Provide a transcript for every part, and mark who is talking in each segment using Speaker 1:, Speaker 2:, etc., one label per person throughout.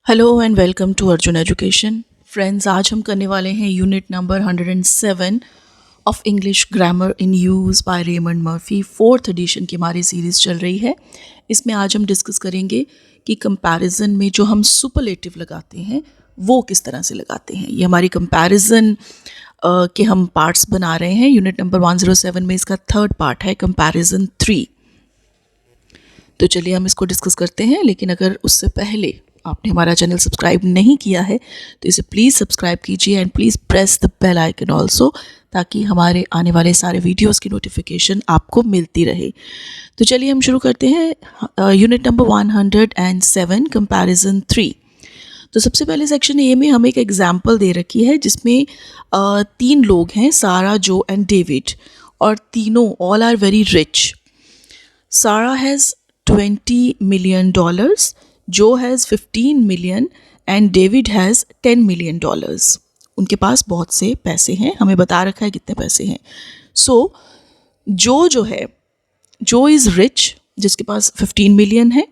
Speaker 1: Hello and welcome to Arjun education. Friends, आज हम करने वाले हैं unit number 107 of English grammar in use by Raymond Murphy. Fourth edition की हमारी सीरीज़ चल रही है। इसमें आज हम डिस्कस करेंगे कि कंपैरिजन में जो हम सुपरलेटिव लगाते हैं वो किस तरह से लगाते हैं। ये हमारी कंपैरिजन के हम पार्ट्स बना रहे हैं। यूनिट नंबर 107 में इसका थर्ड पार्ट है कंपैरिजन 3। तो चलिए हम इसको डिस्कस करते हैं, लेकिन अगर उससे पहले आपने हमारा चैनल सब्सक्राइब नहीं किया है तो इसे प्लीज़ सब्सक्राइब कीजिए and please press the bell icon also, ताकि हमारे आने वाले सारे वीडियोस की नोटिफिकेशन आपको मिलती रहे। तो चलिए हम शुरू करते हैं यूनिट नंबर 107 कंपैरिजन 3। तो सबसे पहले सेक्शन ए में हमें एक एग्जाम्पल दे रखी है जिसमें 3 लोग हैं, सारा, जो एंड डेविड, और तीनों ऑल आर वेरी रिच। सारा हैज़ $20 million, जो has 15 million and David has $10 million। उनके पास बहुत से पैसे हैं, हमें बता रखा है कितने पैसे हैं। सो जो है, जो इज़ रिच, जिसके पास 15 million है,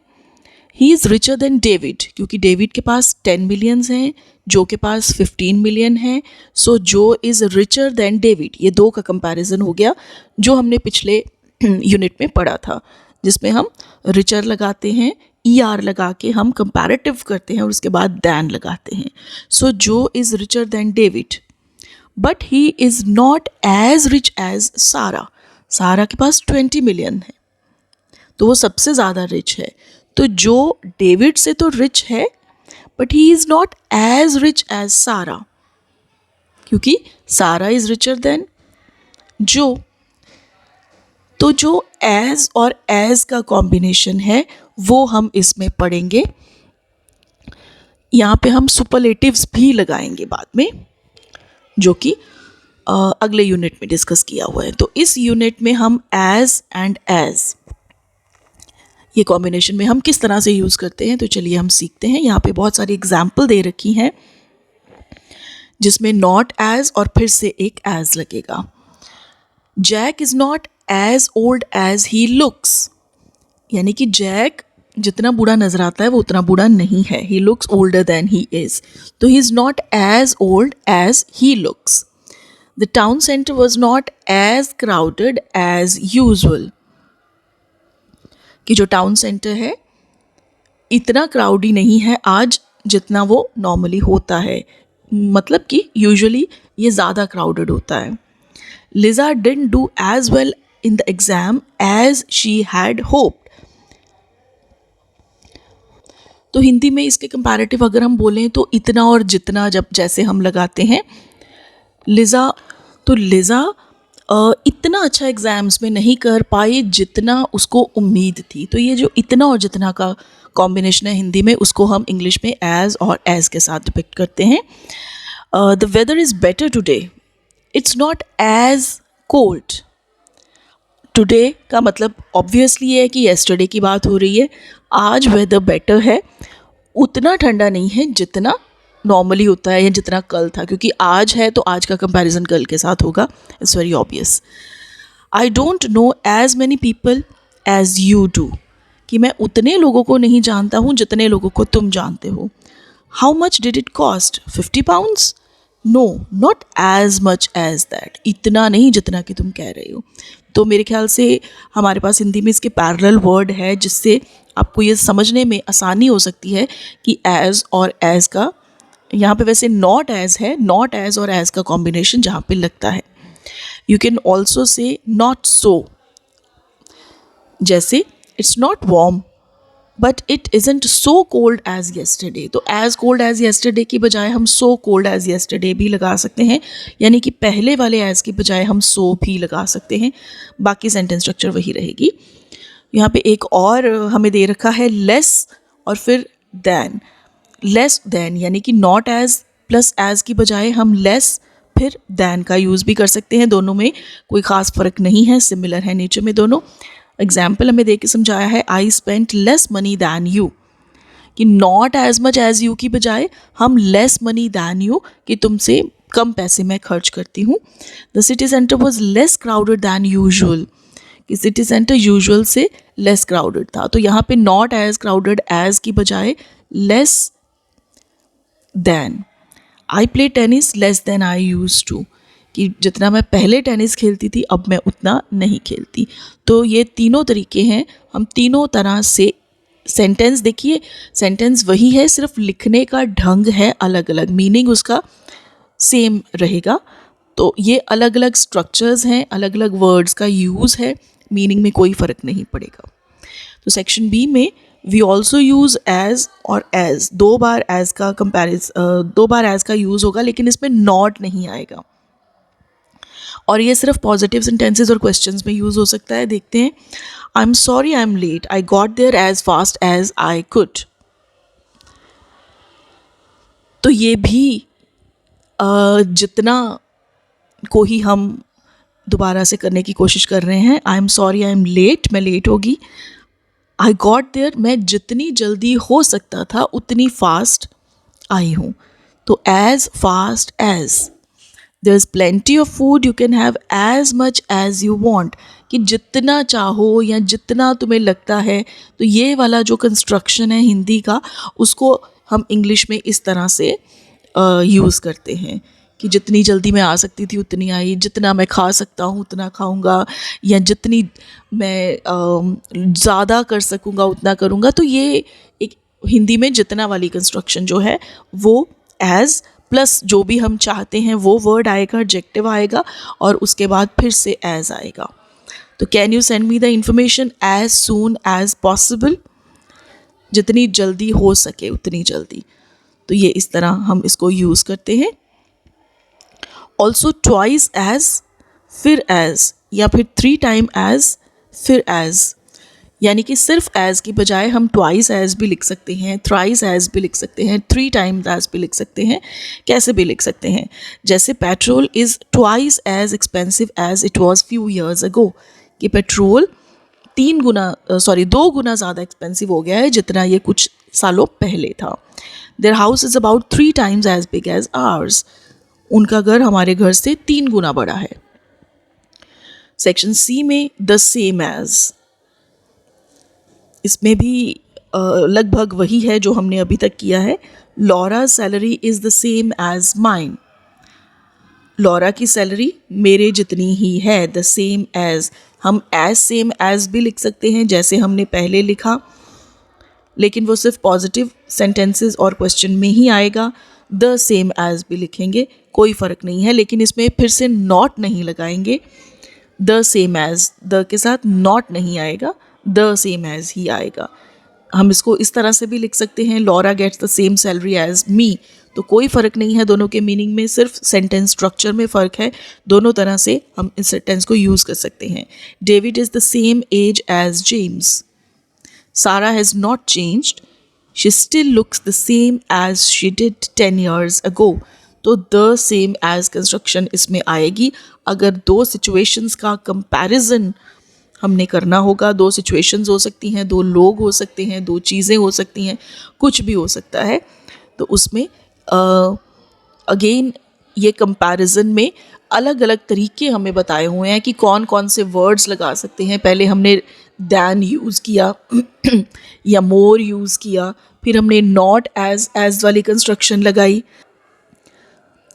Speaker 1: he is richer than David, क्योंकि डेविड के पास 10 millions हैं, जो के पास 15 million है। सो Joe is richer than David, ये दो का कंपैरिजन हो गया जो हमने पिछले यूनिट में पढ़ा था, जिसमें हम रिचर लगाते हैं, ER लगा के हम कंपैरेटिव करते हैं और उसके बाद दैन लगाते हैं। So Joe is richer than David, but he is not as rich as Sarah. Sarah के पास 20 million है, तो वो सबसे ज़्यादा रिच है। तो जो डेविड से तो रिच है, but he is not as rich as Sarah, क्योंकि सारा इज़ रिचर देन जो। तो जो एज और एज का कॉम्बिनेशन है वो हम इसमें पढ़ेंगे। यहाँ पे हम सुपरलेटिव्स भी लगाएंगे बाद में, जो कि अगले यूनिट में डिस्कस किया हुआ है। तो इस यूनिट में हम एज एंड एज, ये कॉम्बिनेशन में हम किस तरह से यूज़ करते हैं, तो चलिए हम सीखते हैं। यहाँ पे बहुत सारी एग्जाम्पल दे रखी हैं जिसमें नॉट एज और फिर से एक एज लगेगा। Jack is not as old as he looks, यानी कि जैक जितना बूढ़ा नजर आता है वो उतना बूढ़ा नहीं है। He looks older than he is, तो he is not as old as he looks. The town centre was not as crowded as usual, कि जो टाउन सेंटर है इतना क्राउडी नहीं है आज जितना वो नॉर्मली होता है, मतलब कि यूजुअली ये ज़्यादा क्राउडेड होता है। Lisa didn't do as well in the exam as she had hoped। तो हिंदी में इसके कंपैरेटिव अगर हम बोलें तो इतना और जितना, जब जैसे हम लगाते हैं लिजा, तो लिजा इतना अच्छा एग्जाम्स में नहीं कर पाई जितना उसको उम्मीद थी। तो ये जो इतना और जितना का कॉम्बिनेशन है हिंदी में, उसको हम इंग्लिश में एज और एज के साथ डिपिक्ट करते हैं। The weather is better today, it's not as cold. Today का मतलब ऑब्वियसली है कि येस्टरडे की बात हो रही है। आज वेदर बेटर है, उतना ठंडा नहीं है जितना नॉर्मली होता है या जितना कल था, क्योंकि आज है तो आज का कंपैरिजन कल के साथ होगा। It's very obvious. I don't know as many people as you do, कि मैं उतने लोगों को नहीं जानता हूँ जितने लोगों को तुम जानते हो। How much did it cost, 50 pounds? No, not as much as that, इतना नहीं जितना कि तुम कह रहे हो। तो मेरे ख्याल से हमारे पास हिंदी में इसके पैरेलल वर्ड है जिससे आपको ये समझने में आसानी हो सकती है कि एज और एज का, यहाँ पे वैसे नॉट एज है, नॉट एज और एज का कॉम्बिनेशन जहाँ पे लगता है। You can also say not so, जैसे it's not warm but it isn't so cold as yesterday. तो एज कोल्ड एज येस्टरडे की बजाय हम सो कोल्ड एज येस्टरडे भी लगा सकते हैं, यानी कि पहले वाले एज की बजाय हम सो भी लगा सकते हैं। बाकी सेंटेंस स्ट्रक्चर वही रहेगी। यहाँ पे एक और हमें दे रखा है लेस और फिर दैन। लेस दैन यानी कि नॉट एज प्लस एज की बजाय हम लेस फिर दैन का यूज़ भी कर सकते हैं। दोनों में कोई ख़ास फ़र्क नहीं है, सिमिलर है नेचर में दोनों। एग्जाम्पल हमें दे के समझाया है, I spent less money than you, कि not as much as you की बजाय हम लेस मनी दैन यू, कि तुमसे कम पैसे मैं खर्च करती हूँ। The city centre was less crowded than usual, कि सिटी सेंटर यूजुअल से लेस क्राउडेड था। तो यहाँ पे नॉट एज क्राउडेड एज की बजाय less than. I play tennis less than I used to. कि जितना मैं पहले टेनिस खेलती थी अब मैं उतना नहीं खेलती. तो ये तीनों तरीके हैं. हम तीनों तरह से सेंटेंस, देखिए सेंटेंस वही है, सिर्फ लिखने का ढंग है अलग अलग, मीनिंग उसका सेम रहेगा. तो ये अलग अलग स्ट्रक्चर्स हैं, अलग अलग वर्ड्स का यूज़ है, मीनिंग में कोई फ़र्क नहीं पड़ेगा. तो सेक्शन बी में वी ऑल्सो यूज़ एज और एज, दो बार एज का यूज़ होगा, लेकिन इसमें नॉट नहीं आएगा. और ये सिर्फ पॉजिटिव सेंटेंसेस और क्वेश्चंस में यूज़ हो सकता है. देखते हैं. I am sorry I am late, I got there as fast as I could. तो ये भी जितना को ही हम दोबारा से करने की कोशिश कर रहे हैं. I am sorry I am late, मैं लेट होगी. आई गॉट देयर, मैं जितनी जल्दी हो सकता था उतनी फास्ट आई हूँ. तो as fast as. There is plenty of food, you can have as much as you want, कि जितना चाहो या जितना तुम्हें लगता है. तो ये वाला जो कंस्ट्रक्शन है हिंदी का, उसको हम इंग्लिश में इस तरह से यूज़ करते हैं कि जितनी जल्दी मैं आ सकती थी उतनी आई, जितना मैं खा सकता हूँ उतना खाऊंगा, या जितनी मैं ज़्यादा कर सकूँगा उतना करूँगा. तो ये एक हिंदी में जितना वाली कंस्ट्रक्शन जो है वो एज प्लस जो भी हम चाहते हैं वो वर्ड आएगा, एडजेक्टिव आएगा, और उसके बाद फिर से एज आएगा. तो can you send me the information as soon as possible, जितनी जल्दी हो सके उतनी जल्दी. तो ये इस तरह हम इसको यूज़ करते हैं. ऑल्सो ट्वाइस एज, फिर एज, या फिर 3 टाइम एज, फिर एज. यानी कि सिर्फ एज की बजाय हम ट्वाइस एज भी लिख सकते हैं, थ्राइस एज भी लिख सकते हैं, 3 टाइम्स एज भी लिख सकते हैं, कैसे भी लिख सकते हैं. जैसे petrol is twice as expensive as it was few years ago, कि पेट्रोल 2 गुना ज़्यादा एक्सपेंसिव हो गया है जितना ये कुछ सालों पहले था. Their house is about 3 times as big as ours, उनका घर हमारे घर से 3 गुना बड़ा है. सेक्शन सी में द सेम एज, इसमें भी लगभग वही है जो हमने अभी तक किया है. Laura salary is the same as mine, Laura की सैलरी मेरे जितनी ही है. द सेम एज, हम एज सेम एज भी लिख सकते हैं जैसे हमने पहले लिखा, लेकिन वो सिर्फ पॉजिटिव सेंटेंसेस और क्वेश्चन में ही आएगा. द सेम एज भी लिखेंगे, कोई फ़र्क नहीं है, लेकिन इसमें फिर से नॉट नहीं लगाएंगे. द सेम एज, द के साथ नॉट नहीं आएगा, द सेम एज ही आएगा. हम इसको इस तरह से भी लिख सकते हैं, Laura gets the same salary as me. तो कोई फ़र्क नहीं है दोनों के मीनिंग में, सिर्फ सेंटेंस स्ट्रक्चर में फ़र्क है. दोनों तरह से हम इस सेंटेंस को यूज़ कर सकते हैं. David is the same age as James, Sarah has not changed, she still looks the same as she did 10 years ago. तो द सेम एज कंस्ट्रक्शन इसमें आएगी अगर 2 सिचुएशंस का कंपैरिजन हमने करना होगा. 2 सिचुएशंस हो सकती हैं, 2 लोग हो सकते हैं, 2 चीज़ें हो सकती हैं, कुछ भी हो सकता है. तो उसमें अगेन ये कंपैरिजन में अलग अलग तरीके हमें बताए हुए हैं कि कौन कौन से वर्ड्स लगा सकते हैं. पहले हमने दैन यूज़ किया या मोर यूज़ किया, फिर हमने नॉट एज वाली कंस्ट्रक्शन लगाई,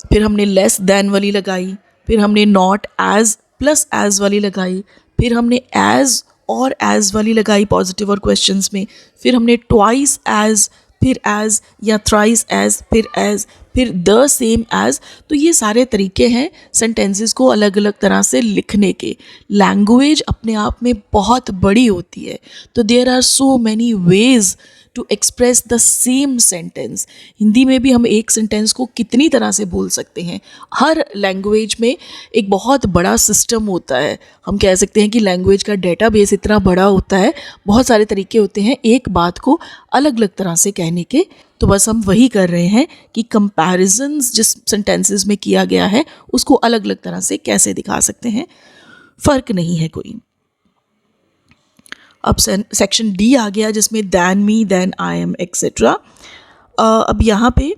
Speaker 1: फिर हमने लेस दैन वाली लगाई, फिर हमने नॉट एज प्लस एज वाली लगाई, फिर हमने एज और एज वाली लगाई पॉजिटिव और क्वेश्चंस में, फिर हमने ट्वाइस एज, फिर एज, या थ्राइस एज, फिर एज, फिर द सेम एज. तो ये सारे तरीके हैं सेंटेंसेस को अलग अलग तरह से लिखने के. लैंग्वेज अपने आप में बहुत बड़ी होती है, तो there are so many ways to express the same sentence. Hindi में भी हम एक सेंटेंस को कितनी तरह से बोल सकते हैं. हर लैंग्वेज में एक बहुत बड़ा सिस्टम होता है. हम कह सकते हैं कि लैंग्वेज का डेटाबेस इतना बड़ा होता है, बहुत सारे तरीके होते हैं एक बात को अलग अलग तरह से कहने के. तो बस हम वही कर रहे हैं कि कंपैरिजन्स जिस सेंटेंसेस में किया गया है उसको अलग अलग तरह से कैसे दिखा सकते हैं, फ़र्क नहीं है कोई. अब सेक्शन डी आ गया जिसमें than me, than I am, etcetera. अब यहाँ पे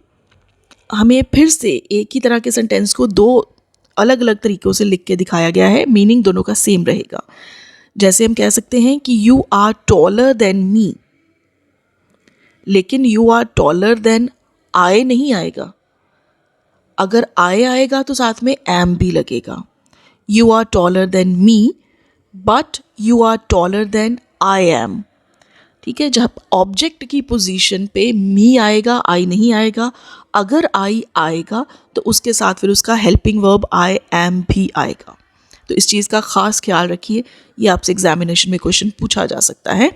Speaker 1: हमें फिर से एक ही तरह के सेंटेंस को 2 अलग अलग तरीक़ों से लिख के दिखाया गया है, मीनिंग दोनों का सेम रहेगा. जैसे हम कह सकते हैं कि you are taller than me, लेकिन you are taller than I नहीं आएगा। अगर I आएगा तो साथ में am भी लगेगा। You are taller than me, but you are taller than I am। ठीक है, जब ऑब्जेक्ट की पोजीशन पे मी आएगा, आई नहीं आएगा। अगर आई आएगा तो उसके साथ फिर उसका हेल्पिंग वर्ब आई एम भी आएगा। तो इस चीज़ का ख़ास ख्याल रखिए, ये आपसे एग्जामिनेशन में क्वेश्चन पूछा जा सकता है।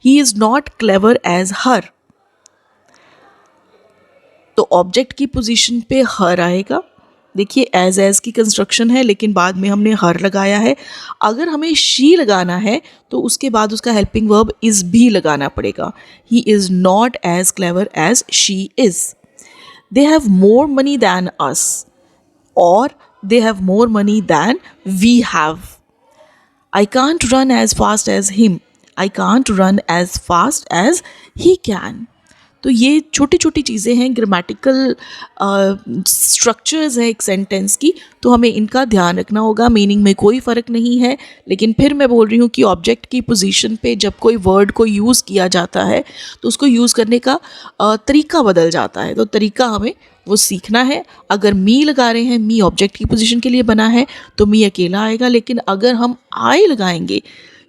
Speaker 1: He is not clever as her, तो ऑब्जेक्ट की पोजीशन पे हर आएगा। देखिए एज की कंस्ट्रक्शन है, लेकिन बाद में हमने हर लगाया है। अगर हमें शी लगाना है तो उसके बाद उसका हेल्पिंग वर्ब इज़ भी लगाना पड़ेगा। He is not as clever as she is. They have more money than us, और they have more money than we have. I can't run as fast as him. I can't run as fast as he can. तो ये छोटी छोटी चीज़ें हैं, grammatical structures हैं एक sentence की, तो हमें इनका ध्यान रखना होगा। मीनिंग में कोई फ़र्क नहीं है, लेकिन फिर मैं बोल रही हूँ कि ऑब्जेक्ट की पोजीशन पे जब कोई वर्ड को यूज़ किया जाता है तो उसको यूज़ करने का तरीका बदल जाता है। तो तरीका हमें वो सीखना है। अगर मी लगा रहे हैं, मी ऑब्जेक्ट की पोजीशन के लिए बना है तो मी अकेला आएगा, लेकिन अगर हम आई लगाएंगे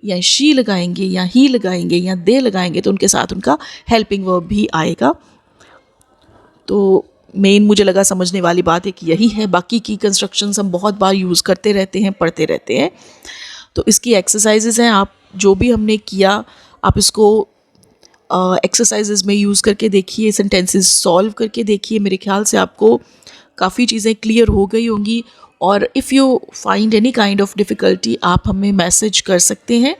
Speaker 1: या शी लगाएंगे या ही लगाएंगे या दे लगाएंगे तो उनके साथ उनका हेल्पिंग वर्ब भी आएगा। तो मेन मुझे लगा समझने वाली बात एक यही है। बाकी की कंस्ट्रक्शंस हम बहुत बार यूज़ करते रहते हैं, पढ़ते रहते हैं। तो इसकी एक्सरसाइजेज़ हैं, आप जो भी हमने किया आप इसको एक्सरसाइजेज़ में यूज़ करके देखिए, सेंटेंसेस सॉल्व करके देखिए। मेरे ख्याल से आपको काफ़ी चीज़ें क्लियर हो गई होंगी। और if you find any kind of difficulty आप हमें मैसेज कर सकते हैं।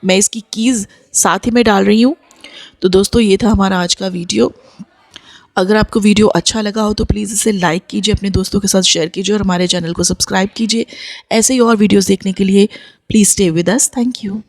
Speaker 1: मैं इसकी कीज़ साथ ही में डाल रही हूँ। तो दोस्तों ये था हमारा आज का वीडियो। अगर आपको वीडियो अच्छा लगा हो तो प्लीज़ इसे लाइक कीजिए, अपने दोस्तों के साथ शेयर कीजिए और हमारे चैनल को सब्सक्राइब कीजिए। ऐसे ही और वीडियोज़ देखने के लिए please stay with us. Thank you.